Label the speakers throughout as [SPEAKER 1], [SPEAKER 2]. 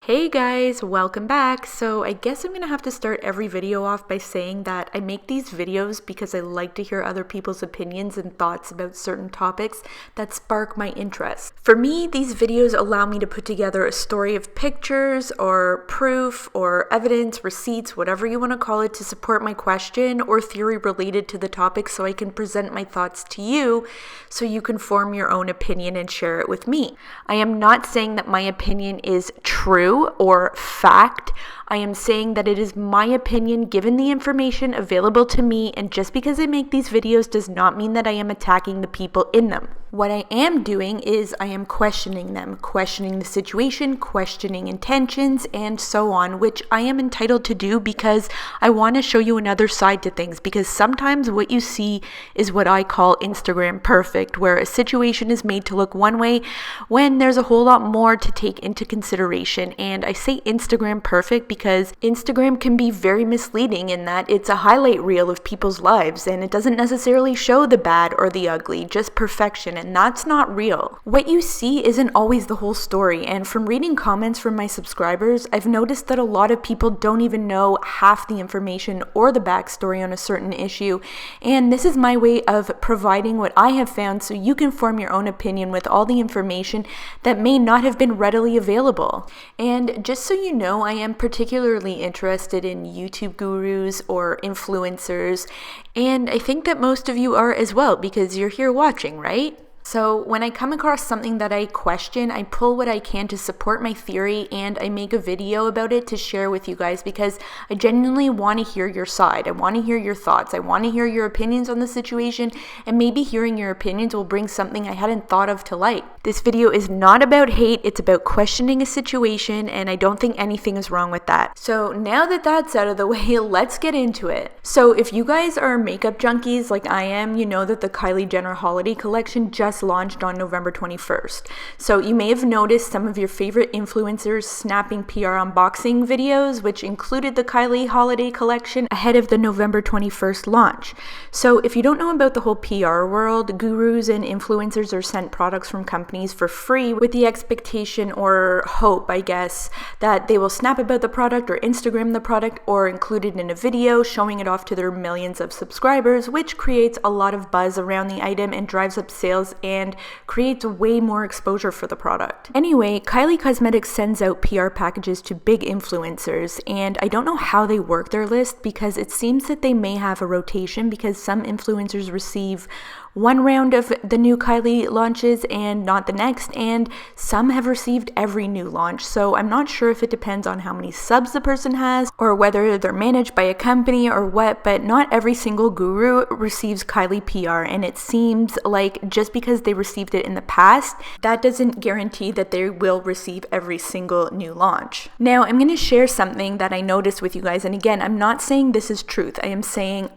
[SPEAKER 1] Hey guys, welcome back. So I guess I'm gonna have to start every video off by saying that I make these videos because I like to hear other people's opinions and thoughts about certain topics that spark my interest. For me, these videos allow me to put together a story of pictures or proof or evidence, receipts, whatever you want to call it, to support my question or theory related to the topic so I can present my thoughts to you so you can form your own opinion and share it with me. I am not saying that my opinion is true or fact. I am saying that it is my opinion given the information available to me, and just because I make these videos does not mean that I am attacking the people in them. What I am doing is I am questioning them, questioning the situation, questioning intentions, and so on, which I am entitled to do because I want to show you another side to things, because sometimes what you see is what I call Instagram perfect, where a situation is made to look one way when there's a whole lot more to take into consideration. And I say Instagram perfect because Instagram can be very misleading in that it's a highlight reel of people's lives, and it doesn't necessarily show the bad or the ugly, just perfection, and that's not real. What you see isn't always the whole story, and from reading comments from my subscribers, I've noticed that a lot of people don't even know half the information or the backstory on a certain issue, and this is my way of providing what I have found so you can form your own opinion with all the information that may not have been readily available. And just so you know, I am particularly interested in YouTube gurus or influencers, and I think that most of you are as well because you're here watching, right? So when I come across something that I question, I pull what I can to support my theory, and I make a video about it to share with you guys because I genuinely want to hear your side. I want to hear your thoughts. I want to hear your opinions on the situation, and maybe hearing your opinions will bring something I hadn't thought of to light. This video is not about hate, it's about questioning a situation, and I don't think anything is wrong with that. So now that that's out of the way, let's get into it. So if you guys are makeup junkies like I am, you know that the Kylie Jenner holiday collection just launched on November 21st. So you may have noticed some of your favorite influencers snapping PR unboxing videos, which included the Kylie holiday collection ahead of the November 21st launch. So if you don't know about the whole PR world, gurus and influencers are sent products from companies for free with the expectation or hope, I guess, that they will snap about the product or Instagram the product or include it in a video showing it off to their millions of subscribers, which creates a lot of buzz around the item and drives up sales and creates way more exposure for the product. Anyway, Kylie Cosmetics sends out PR packages to big influencers, and I don't know how they work their list because it seems that they may have a rotation because some influencers receive one round of the new Kylie launches and not the next, and some have received every new launch. So I'm not sure if it depends on how many subs the person has or whether they're managed by a company or what, but not every single guru receives Kylie PR, and it seems like just because they received it in the past, that doesn't guarantee that they will receive every single new launch. Now, I'm going to share something that I noticed with you guys, and again, I'm not saying this is truth. I am saying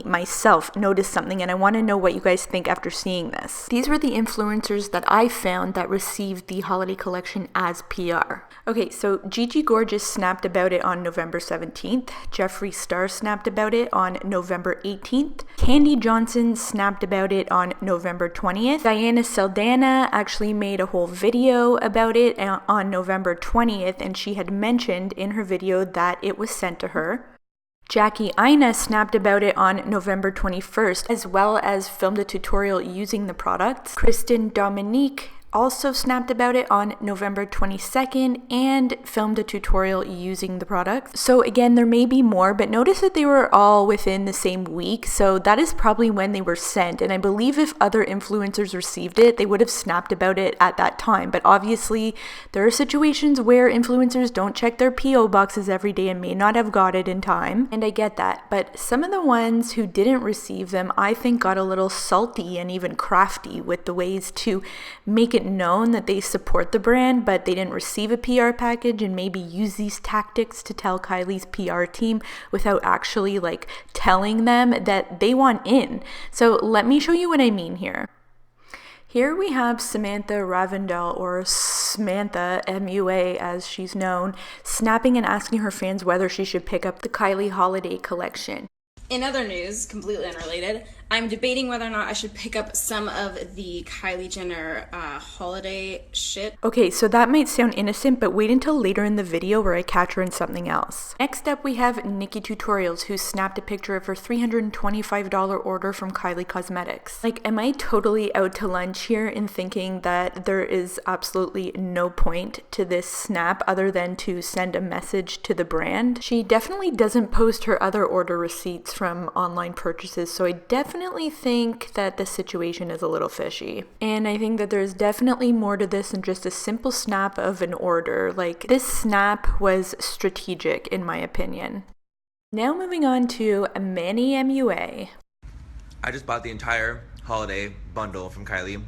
[SPEAKER 1] myself, noticed something, and I want to know what you guys think after seeing this. These were the influencers that I found that received the holiday collection as PR. Okay, so Gigi Gorgeous snapped about it on November 17th. Jeffree Star snapped about it on November 18th. Candy Johnson snapped about it on November 20th. Diana Saldana actually made a whole video about it on November 20th, and she had mentioned in her video that it was sent to her. Jackie Aina snapped about it on November 21st, as well as filmed a tutorial using the products. Kristen Dominique also snapped about it on November 22nd and filmed a tutorial using the products. So again, there may be more, but notice that they were all within the same week, so that is probably when they were sent, and I believe if other influencers received it, they would have snapped about it at that time. But obviously, there are situations where influencers don't check their PO boxes every day and may not have got it in time, and I get that. But some of the ones who didn't receive them, I think got a little salty and even crafty with the ways to make it known that they support the brand, but they didn't receive a PR package, and maybe use these tactics to tell Kylie's PR team without actually telling them that they want in. So let me show you what I mean here. Here we have Samantha Ravindell, or Samantha, MUA as she's known, snapping and asking her fans whether she should pick up the Kylie holiday collection.
[SPEAKER 2] In other news, completely unrelated, I'm debating whether or not I should pick up some of the Kylie Jenner holiday shit.
[SPEAKER 1] Okay, so that might sound innocent, but wait until later in the video where I catch her in something else. Next up, we have Nikki Tutorials, who snapped a picture of her $325 order from Kylie Cosmetics. Like, am I totally out to lunch here in thinking that there is absolutely no point to this snap other than to send a message to the brand? She definitely doesn't post her other order receipts from online purchases, so I definitely think that the situation is a little fishy. And I think that there's definitely more to this than just a simple snap of an order. Like, this snap was strategic in my opinion. Now moving on to Manny MUA.
[SPEAKER 3] I just bought the entire holiday bundle from Kylie.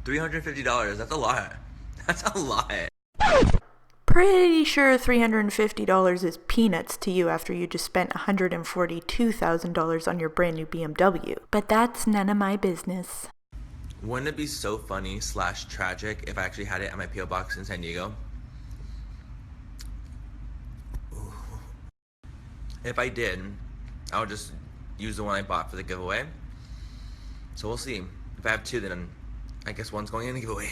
[SPEAKER 3] $350, that's a lot. That's a lot.
[SPEAKER 1] Pretty sure $350 is peanuts to you after you just spent $142,000 on your brand new BMW. But that's none of my business.
[SPEAKER 3] Wouldn't it be so funny / tragic if I actually had it at my P.O. box in San Diego? Ooh. If I did, I would just use the one I bought for the giveaway. So we'll see. If I have two, then I guess one's going in the giveaway.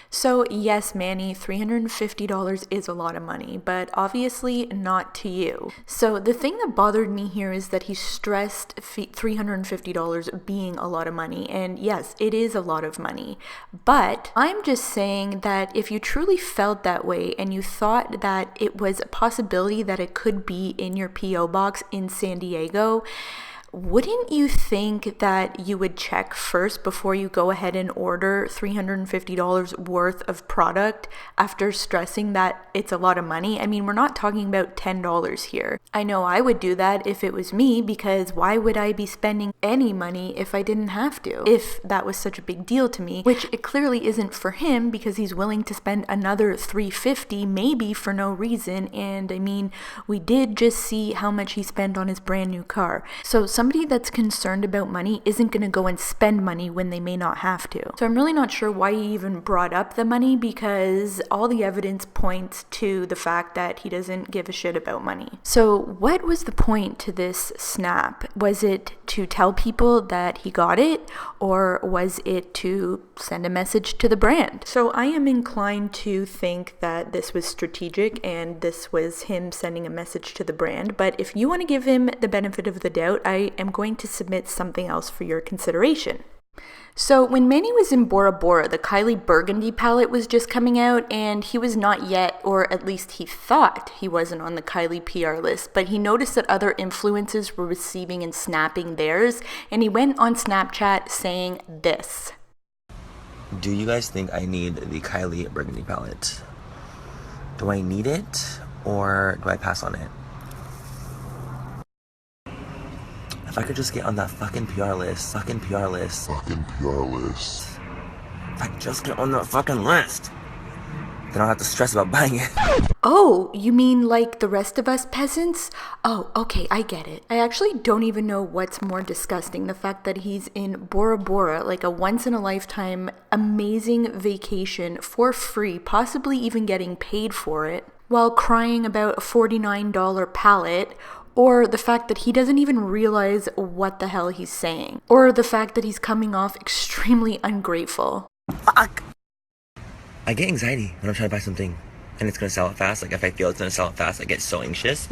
[SPEAKER 1] So yes, Manny, $350 is a lot of money, but obviously not to you. So the thing that bothered me here is that he stressed $350 being a lot of money, and yes, it is a lot of money. But I'm just saying that if you truly felt that way and you thought that it was a possibility that it could be in your P.O. box in San Diego, wouldn't you think that you would check first before you go ahead and order $350 worth of product after stressing that it's a lot of money? I mean, we're not talking about $10 here. I know I would do that if it was me, because why would I be spending any money if I didn't have to? If that was such a big deal to me, which it clearly isn't for him, because he's willing to spend another $350 maybe for no reason. And I mean, we did just see how much he spent on his brand new car. So somebody that's concerned about money isn't going to go and spend money when they may not have to. So I'm really not sure why he even brought up the money, because all the evidence points to the fact that he doesn't give a shit about money. So what was the point to this snap? Was it to tell people that he got it, or was it to send a message to the brand? So I am inclined to think that this was strategic and this was him sending a message to the brand. But if you want to give him the benefit of the doubt, I am going to submit something else for your consideration. So when Manny was in Bora Bora, the Kylie Burgundy palette was just coming out, and he was not yet, or at least he thought he wasn't on the Kylie PR list, but he noticed that other influencers were receiving and snapping theirs, and he went on Snapchat saying this.
[SPEAKER 3] Do you guys think I need the Kylie Burgundy palette? Do I need it, or do I pass on it? If I could just get on that fucking PR list. If I could just get on that fucking list, then I don't have to stress about buying it.
[SPEAKER 1] Oh, you mean like the rest of us peasants? Oh, okay, I get it. I actually don't even know what's more disgusting. The fact that he's in Bora Bora, like a once-in-a-lifetime amazing vacation for free, possibly even getting paid for it, while crying about a $49 palette, or the fact that he doesn't even realize what the hell he's saying, or the fact that he's coming off extremely ungrateful.
[SPEAKER 3] Fuck! I get anxiety when I'm trying to buy something and it's gonna sell it fast. Like, if I feel it's gonna sell it fast, I get so anxious.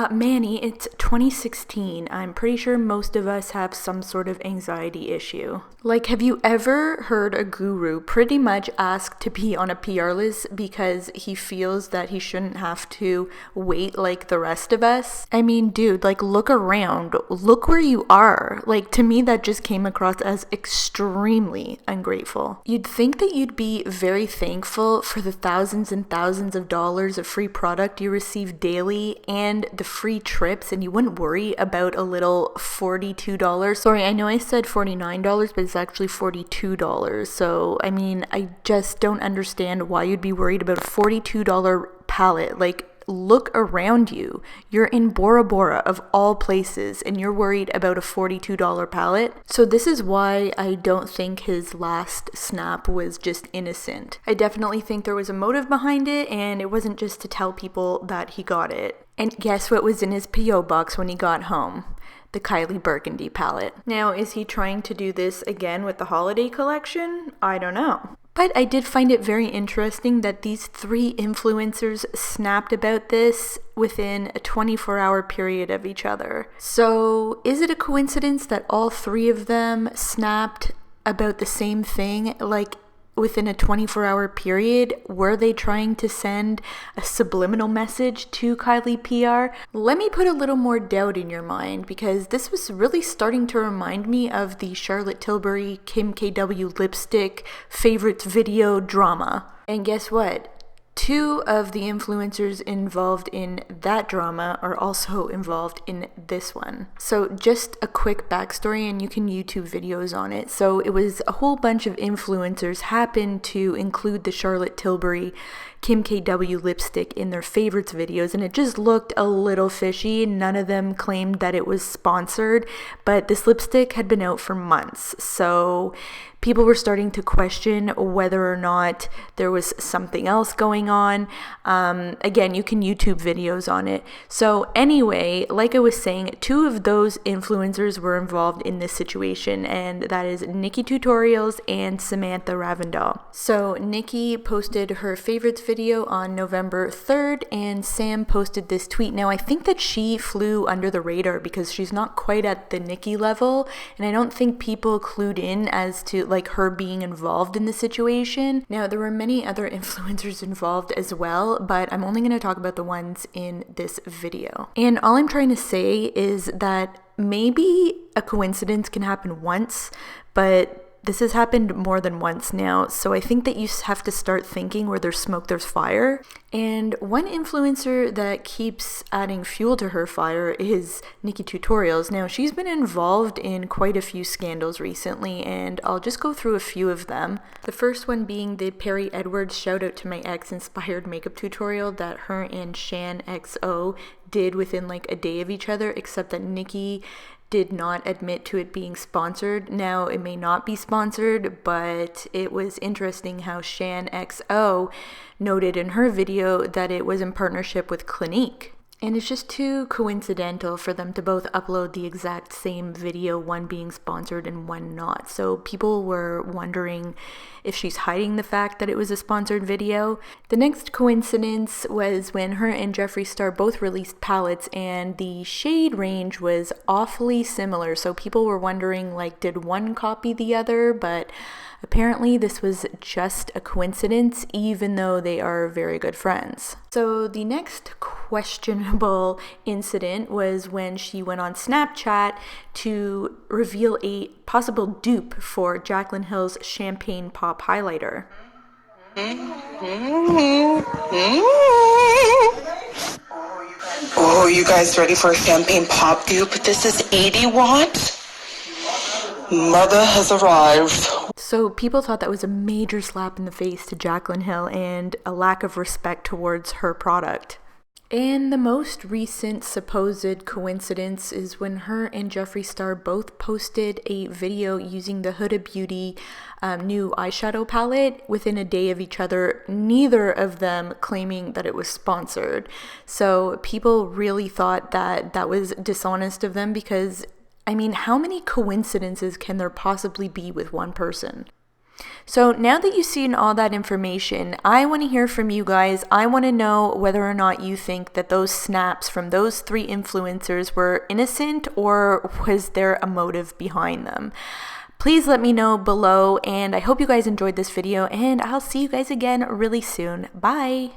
[SPEAKER 1] Manny, it's 2016. I'm pretty sure most of us have some sort of anxiety issue. Like, have you ever heard a guru pretty much ask to be on a PR list because he feels that he shouldn't have to wait like the rest of us? I mean, dude, like, look around. Look where you are. Like, to me, that just came across as extremely ungrateful. You'd think that you'd be very thankful for the thousands and thousands of dollars of free product you receive daily and the free trips, and you wouldn't worry about a little $42. Sorry, I know I said $49, but it's actually $42. So, I mean, I just don't understand why you'd be worried about a $42 palette. Like, look around you. You're in Bora Bora of all places, and you're worried about a $42 palette. So this is why I don't think his last snap was just innocent. I definitely think there was a motive behind it, and it wasn't just to tell people that he got it. And guess what was in his P.O. box when he got home? the Kylie Burgundy palette. Now, is he trying to do this again with the holiday collection? I don't know. But I did find it very interesting that these 3 influencers snapped about this within a 24-hour period of each other. So is it a coincidence that all 3 of them snapped about the same thing, like within a 24-hour period? Were they trying to send a subliminal message to Kylie PR? Let me put a little more doubt in your mind, because this was really starting to remind me of the Charlotte Tilbury Kim KW lipstick favorites video drama. And guess what? 2 of the influencers involved in that drama are also involved in this one. So just a quick backstory, and you can YouTube videos on it. So it was a whole bunch of influencers happened to include the Charlotte Tilbury Kim KW lipstick in their favorites videos, and it just looked a little fishy. None of them claimed that it was sponsored, but this lipstick had been out for months. So people were starting to question whether or not there was something else going on. Again, you can YouTube videos on it. So anyway, like I was saying, 2 of those influencers were involved in this situation, and that is Nikki Tutorials and Samantha Ravindal. So Nikki posted her favorites video on November 3rd, and Sam posted this tweet. Now, I think that she flew under the radar because she's not quite at the Nikki level, and I don't think people clued in as to like her being involved in the situation. Now, there were many other influencers involved as well, but I'm only going to talk about the ones in this video. And all I'm trying to say is that maybe a coincidence can happen once, but this has happened more than once now, so I think that you have to start thinking where there's smoke, there's fire. And one influencer that keeps adding fuel to her fire is Nikki Tutorials. Now, she's been involved in quite a few scandals recently, and I'll just go through a few of them. The first one being the Perry Edwards shout out to my ex inspired makeup tutorial that her and Shan XO did within like a day of each other, except that Nikki did not admit to it being sponsored. Now, it may not be sponsored, but it was interesting how Shan XO noted in her video that it was in partnership with Clinique. And it's just too coincidental for them to both upload the exact same video, one being sponsored and one not. So people were wondering if she's hiding the fact that it was a sponsored video. The next coincidence was when her and Jeffree Star both released palettes, and the shade range was awfully similar. So people were wondering, like, did one copy the other? But apparently this was just a coincidence, even though they are very good friends. So the next questionable incident was when she went on Snapchat to reveal a possible dupe for Jaclyn Hill's Champagne Pop highlighter.
[SPEAKER 4] Oh, you guys ready for a Champagne Pop dupe? This is 80 watt. Mother has arrived.
[SPEAKER 1] So people thought that was a major slap in the face to Jaclyn Hill and a lack of respect towards her product. And the most recent supposed coincidence is when her and Jeffree Star both posted a video using the Huda Beauty new eyeshadow palette within a day of each other, neither of them claiming that it was sponsored. So people really thought that that was dishonest of them, because I mean, how many coincidences can there possibly be with one person? So now that you've seen all that information, I want to hear from you guys. I want to know whether or not you think that those snaps from those 3 influencers were innocent, or was there a motive behind them? Please let me know below, and I hope you guys enjoyed this video, and I'll see you guys again really soon. Bye!